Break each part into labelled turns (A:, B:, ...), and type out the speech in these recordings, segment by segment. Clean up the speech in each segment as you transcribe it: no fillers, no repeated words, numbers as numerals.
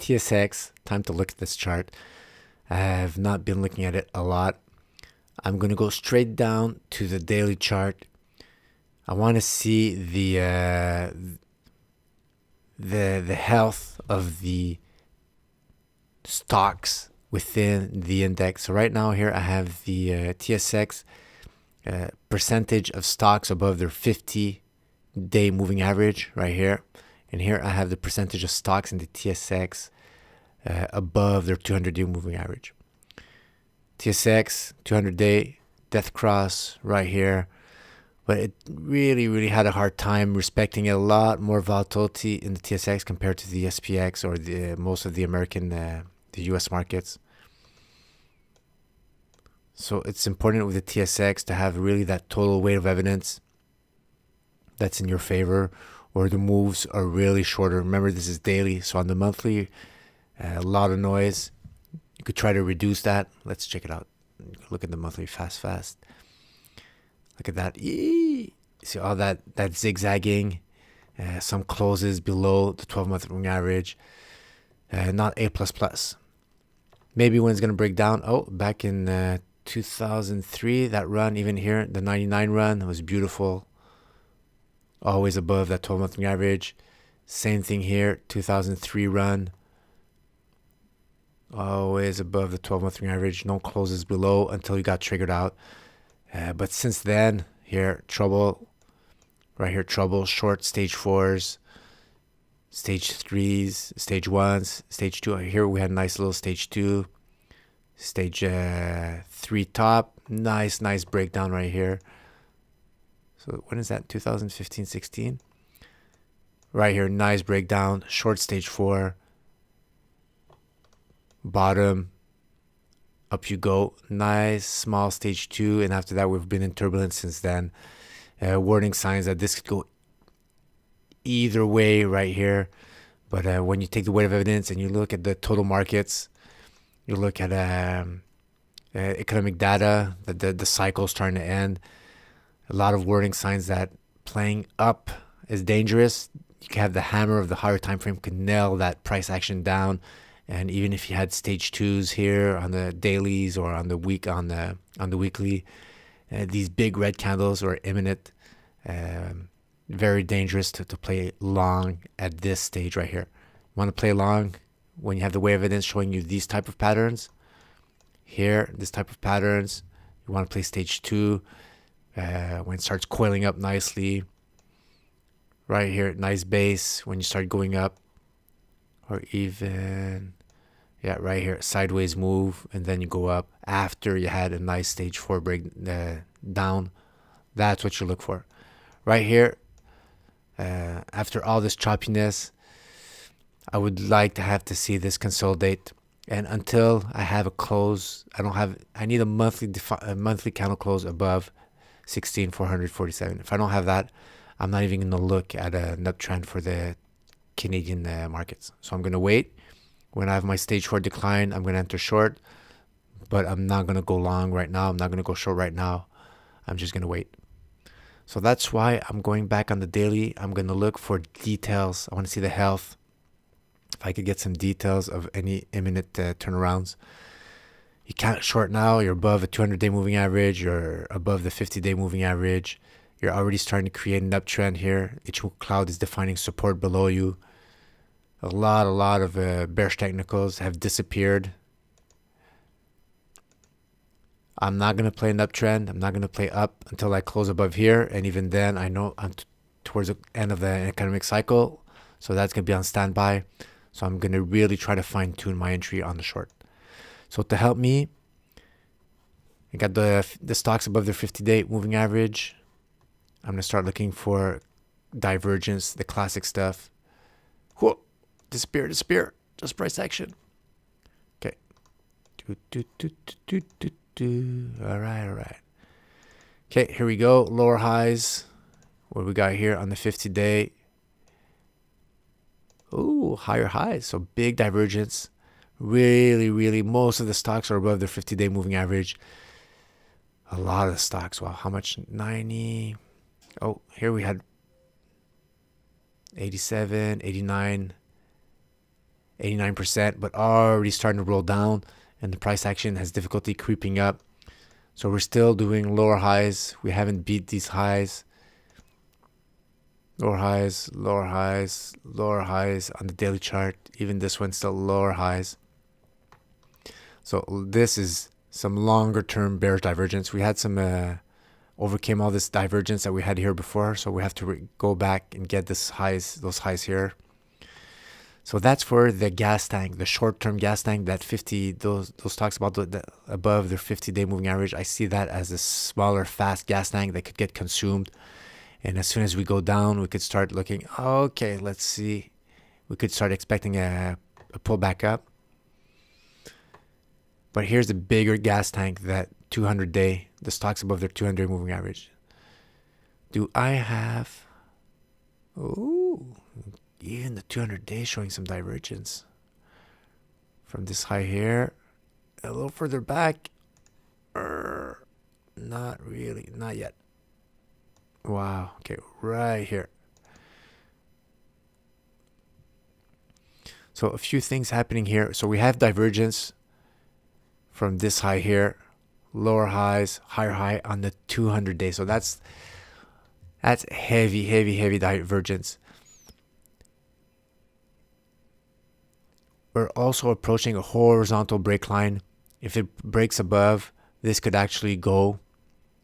A: TSX, time to look at this chart. I have not been looking at it a lot. I'm going to go straight down to the daily chart. I want to see the health of the stocks within the index. So right now here I have the TSX percentage of stocks above their 50-day moving average right here. And here I have the percentage of stocks in the TSX above their 200-day moving average. TSX 200-day death cross right here. But it really had a hard time respecting a lot more volatility in the TSX compared to the SPX or the most of the American, the US markets. So it's important with the TSX to have really that total weight of evidence that's in your favor, or the moves are really shorter. Remember, this is daily, so on the monthly, a lot of noise. You could try to reduce that. Let's check it out. Look at the monthly fast. Look at that. See all that zigzagging. Some closes below the 12-month moving average. Not A++. Maybe when it's going to break down. Oh, back in 2003, that run, even here, the 99 run, was beautiful. Always above that 12-month moving average. Same thing here, 2003 run. Always above the 12-month moving average. No closes below until you got triggered out. But since then, here, trouble. Right here, trouble. Short stage 4s, stage 3s, stage 1s, stage 2. Here we had a nice little stage 2. Stage 3 top. Nice breakdown right here. So when is that? 2015, 16? Right here, nice breakdown. Short stage 4. Bottom. Up you go. Nice small stage 2. And after that, we've been in turbulence since then. Warning signs that this could go either way right here. But when you take the weight of evidence and you look at the total markets, you look at economic data, that the cycle is starting to end. A lot of warning signs that playing up is dangerous. You can have the hammer of the higher time frame could nail that price action down. And even if you had stage 2s here on the dailies or on the weekly, these big red candles are imminent. Very dangerous to play long at this stage right here. You want to play long when you have the weight of evidence showing you these type of patterns. Here, this type of patterns. You want to play stage 2 when it starts coiling up nicely. Right here, nice base when you start going up. Or even, right here, sideways move, and then you go up after you had a nice stage 4 break down. That's what you look for. Right here, after all this choppiness, I would like to have to see this consolidate. And until I have a close, I need a monthly candle close above 16,447. If I don't have that, I'm not even going to look at an uptrend for the Canadian markets. So I'm going to wait. When I have my stage 4 decline, I'm going to enter short, but I'm not going to go long right now. I'm not going to go short right now. I'm just going to wait. So that's why I'm going back on the daily. I'm going to look for details. I want to see the health. If I could get some details of any imminent turnarounds. You can't short now. You're above a 200-day moving average. You're above the 50-day moving average. You're already starting to create an uptrend here. Ichimoku cloud is defining support below you. A lot of bearish technicals have disappeared. I'm not going to play an uptrend. I'm not going to play up until I close above here. And even then, I know I'm towards the end of the economic cycle. So that's going to be on standby. So I'm going to really try to fine tune my entry on the short. So to help me, I got the stocks above their 50-day moving average. I'm going to start looking for divergence, the classic stuff. Whoa, disappear, just price action. Okay. All right. Okay, here we go. Lower highs. What we got here on the 50-day? Ooh, higher highs. So big divergence. Really, most of the stocks are above their 50-day moving average. A lot of the stocks. Wow, how much? 90. Oh, here we had 87, 89, 89%, but already starting to roll down, and the price action has difficulty creeping up. So we're still doing lower highs. We haven't beat these highs. Lower highs, lower highs, lower highs on the daily chart. Even this one's still lower highs. So this is some longer term bearish divergence. We had some overcame all this divergence that we had here before, so we have to go back and get those highs here. So that's for the gas tank, the short-term gas tank, that 50, those talks about the above their 50-day moving average. I see that as a smaller, fast gas tank that could get consumed. And as soon as we go down, we could start looking, okay, let's see. We could start expecting a pullback up. But here's the bigger gas tank, that 200-day, the stocks above their 200-day moving average. Do I have... Ooh... Even the 200-day showing some divergence from this high here. A little further back. Not really. Not yet. Wow. Okay, right here. So a few things happening here. So we have divergence from this high here. Lower highs, higher high on the 200-day. So that's heavy divergence. We're also approaching a horizontal break line. If it breaks above, this could actually go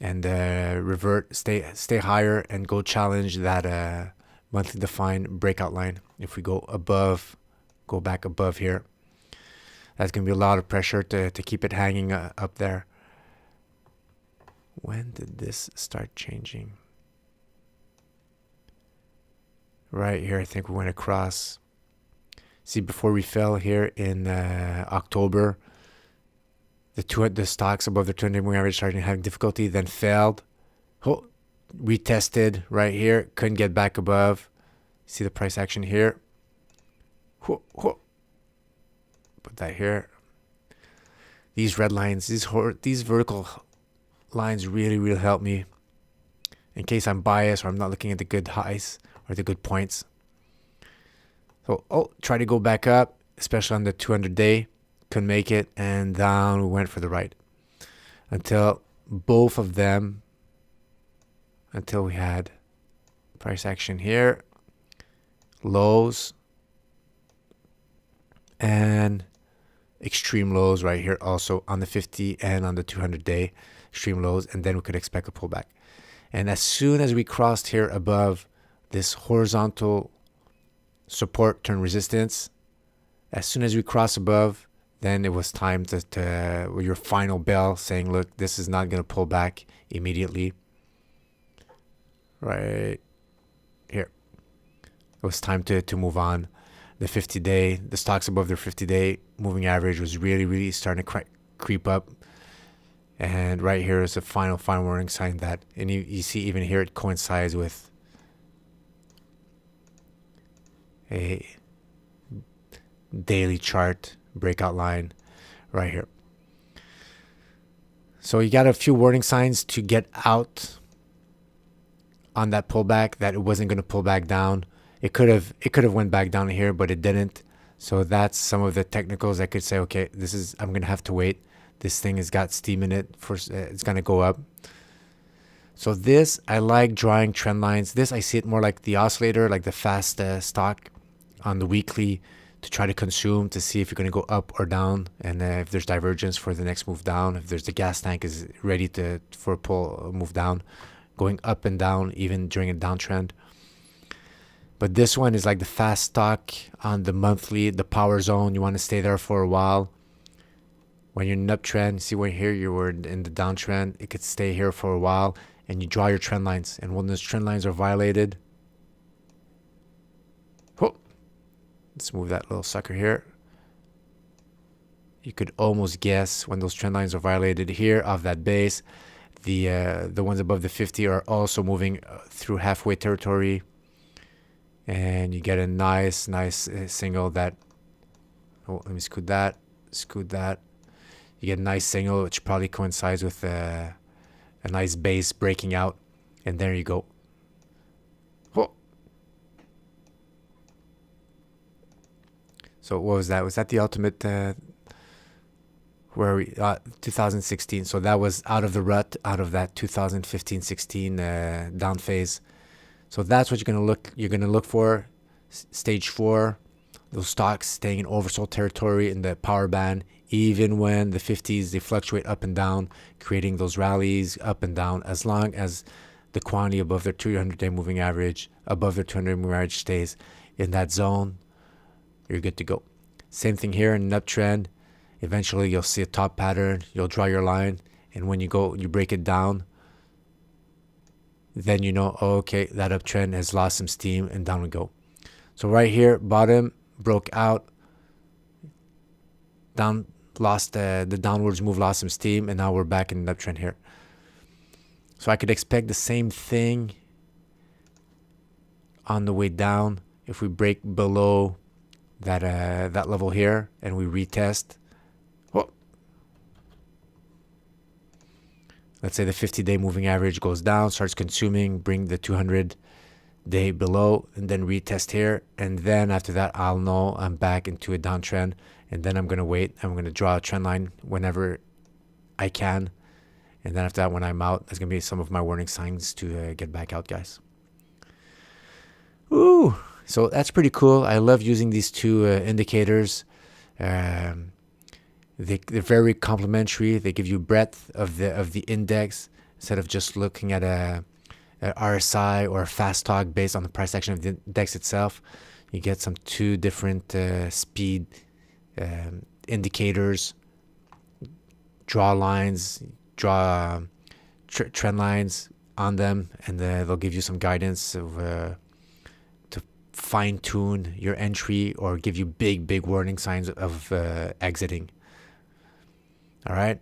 A: and revert, stay higher, and go challenge that monthly defined breakout line. If we go above, go back above here, that's going to be a lot of pressure to keep it hanging up there. When did this start changing? Right here, I think we went across. See, before we fell here in October, the stocks above the 200-day moving average started having difficulty, then failed. Oh, retested right here, couldn't get back above. See the price action here. Put that here. These red lines, these vertical lines really help me in case I'm biased or I'm not looking at the good highs or the good points. So, try to go back up, especially on the 200-day. Couldn't make it, and down we went for the right. Until both of them, until we had price action here, lows, and extreme lows right here also on the 50 and on the 200-day, extreme lows, and then we could expect a pullback. And as soon as we crossed here above this horizontal support turn resistance, as soon as we cross above, then it was time to your final bell saying, look, this is not going to pull back immediately. Right here, it was time to move on. The 50-day, the stocks above their 50-day moving average was really starting to creep up. And right here is a final warning sign that, and you see even here it coincides with a daily chart breakout line right here. So you got a few warning signs to get out on that pullback, that it wasn't going to pull back down. It could have went back down here, but it didn't. So that's some of the technicals I could say, okay, I'm going to have to wait. This thing has got steam in it. It's going to go up. So this, I like drawing trend lines. This, I see it more like the oscillator, like the fast stock on the weekly, to try to consume, to see if you're going to go up or down, and if there's divergence for the next move down, if there's the gas tank is ready for a pull move down, going up and down even during a downtrend. But this one is like the fast stock on the monthly, the power zone. You want to stay there for a while. When you're in an uptrend, see when here you were in the downtrend, it could stay here for a while, and you draw your trend lines. And when those trend lines are violated, let's move that little sucker here. You could almost guess when those trend lines are violated here off that base. The ones above the 50 are also moving through halfway territory, and you get a nice signal that. Oh, let me scoot that. You get a nice signal, which probably coincides with a nice base breaking out, and there you go. So what was that? Was that the ultimate? Where we 2016. So that was out of the rut, out of that 2015-16 down phase. So that's what you're gonna look for. Stage 4, those stocks staying in oversold territory in the power band, even when the 50s they fluctuate up and down, creating those rallies up and down. As long as the quantity above their 200-day moving average, above their 200-day moving average stays in that zone, you're good to go. Same thing here in an uptrend. Eventually you'll see a top pattern, you'll draw your line, and when you break it down, then you know, oh, okay, that uptrend has lost some steam, and down we go. So right here, bottom broke out, down, lost the downwards move, lost some steam, and now we're back in the uptrend here. So I could expect the same thing on the way down. If we break below that level here and we retest, let's say the 50-day moving average goes down, starts consuming, bring the 200-day below, and then retest here. And then after that, I'll know I'm back into a downtrend. And then I'm going to wait. I'm going to draw a trend line whenever I can. And then after that, when I'm out, that's going to be some of my warning signs to get back out, guys. Ooh, so that's pretty cool. I love using these two indicators. They're very complementary. They give you breadth of the index instead of just looking at a RSI or a fast talk based on the price action of the index itself. You get some two different speed indicators, draw lines, draw trend lines on them, and they'll give you some guidance of to fine tune your entry or give you big warning signs of exiting. All right,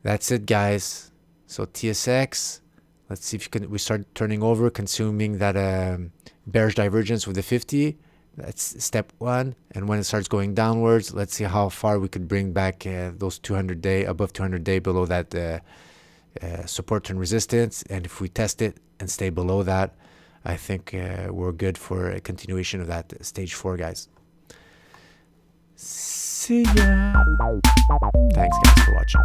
A: that's it, guys. So TSX, let's see if we start turning over, consuming that bearish divergence with the 50. That's step 1. And when it starts going downwards, let's see how far we could bring back those 200-day, above 200-day, below that support and resistance. And if we test it and stay below that, I think we're good for a continuation of that stage 4, guys. See ya. Thanks, guys, for watching.